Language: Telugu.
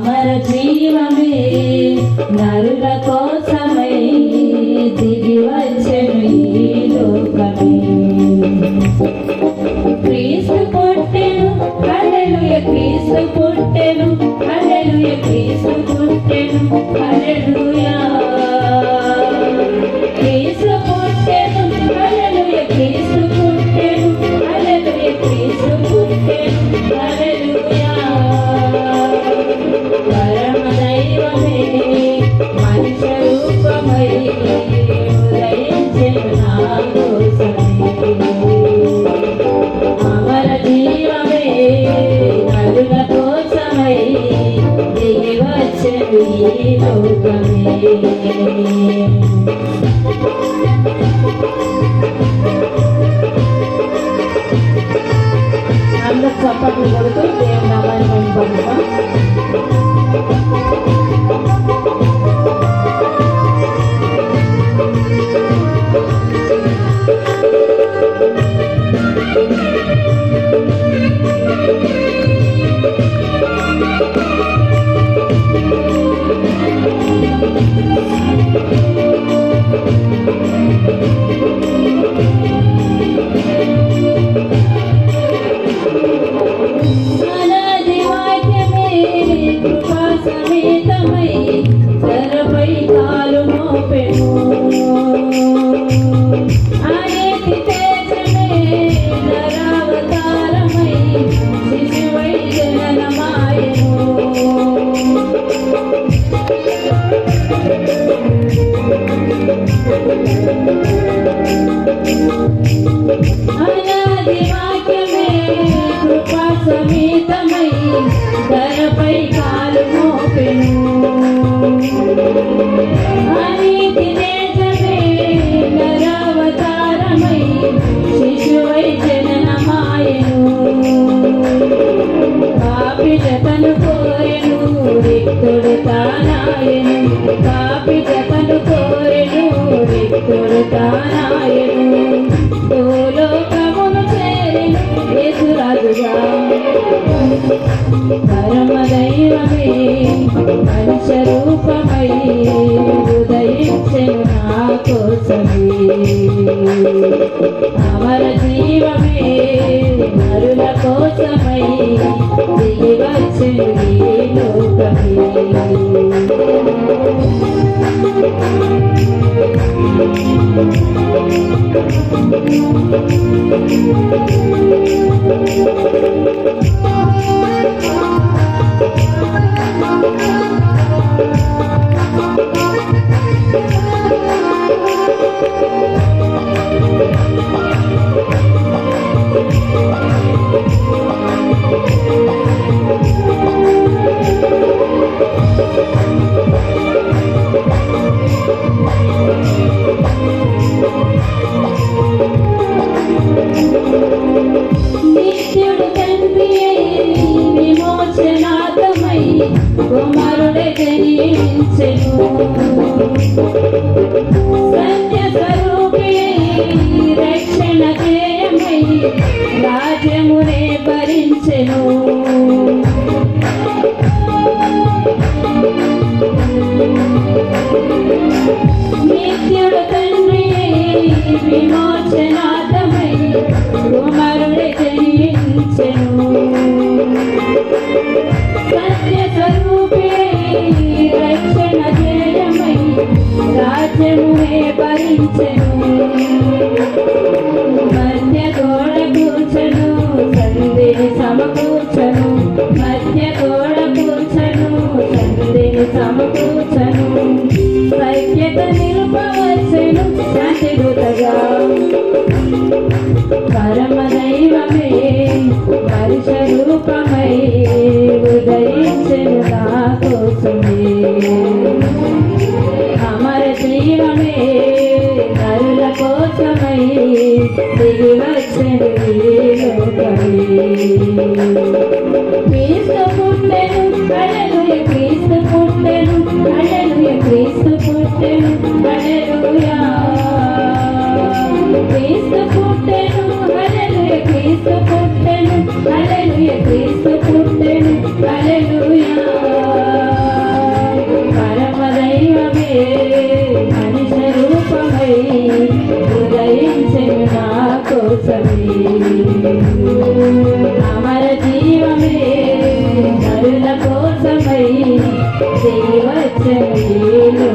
అమర జీవమే నరుల కోసమై దిగి వచ్చెను ఈ లోకమే. క్రీస్తు పుట్టెను హల్లెలూయా, క్రీస్తు పుట్టెను హల్లెలూయా, క్రీస్తు పుట్టెను హల్లెలూయా. క్రీస్తు పుట్టెను హల్లెలూయా, క్రీస్తు పుట్టెను హల్లెలూయా, క్రీస్తు పుట్టెను హల్లెలూయా. పరమ దైవమే మనుష్య రూపమై ఉదయించెను నా కోసమే. అమర జీవమే నరుల కోసమై దిగి వచ్చెను ఈ లోకమే. అందరూ చప్పట్లు కొడుతూ దేవుని నామాన్ని మహిమపరుద్దాం. సమేతమై తెరపై కాలు మోపెను ఆయతి తేజమే నరావతారమై శిశువై జననమాయెను. అనాది వాక్యమే కృపా సమేతమై తెరపై కాలు మోపెను అనీతి తేజమే నరావతారమై శిశువై జననమాయెను. పాపిజతను కోరెను రిక్తుడు తానాయెను, పాపిజతను కోరెను రిక్తుడు తానాయెను. భూలోకమును చేరెను యేసురాజుగా. పరమ దైవమే మనుష్య రూపమై ఉదయించెను నా కోసమే. అమర జీవమే నరుల కోసమై దిగి వచ్చెను ఈ లోకమే. నిత్యుడు తండ్రి విమోచనార్థమై కుమారుడే జనించెను. సత్య స్వరూపి రక్షణ జయమై రాజ్యమునే భరించెను. నిత్యుడు తండ్రి విమోచనార్థమై కుమారుడే జనించెను. సత్య స్వరూపి రక్షణ జయమై రాజ్యమునే భరించెను. మధ్య గోడ కూర్చను సంధిని సమకూర్చను, మధ్య గోడ కూర్చను సంధిని సమకూర్చను. సైక్యత నిలుపవచ్చెను శాంతి దూతగా. పరమ దైవమే మనుష్య రూపమై ఉదయించెను నా కోసమే. అమర జీవమే నరుల కోసమై దిగి వచ్చెను ఈ లోకమే. క్రీస్తు పుట్టెను హల్లెలూయా, క్రీస్తు పుట్టెను హల్లెలూయా, క్రీస్తు పుట్టెను హల్లెలూయా. క్రీస్తు పుట్టెను హల్లెలూయా, క్రీస్తు పుట్టెను హల్లెలూయా, క్రీస్తు పుట్టెను హల్లెలూయా. అమర జీవమే నరుల కోసమై దేవచనీలు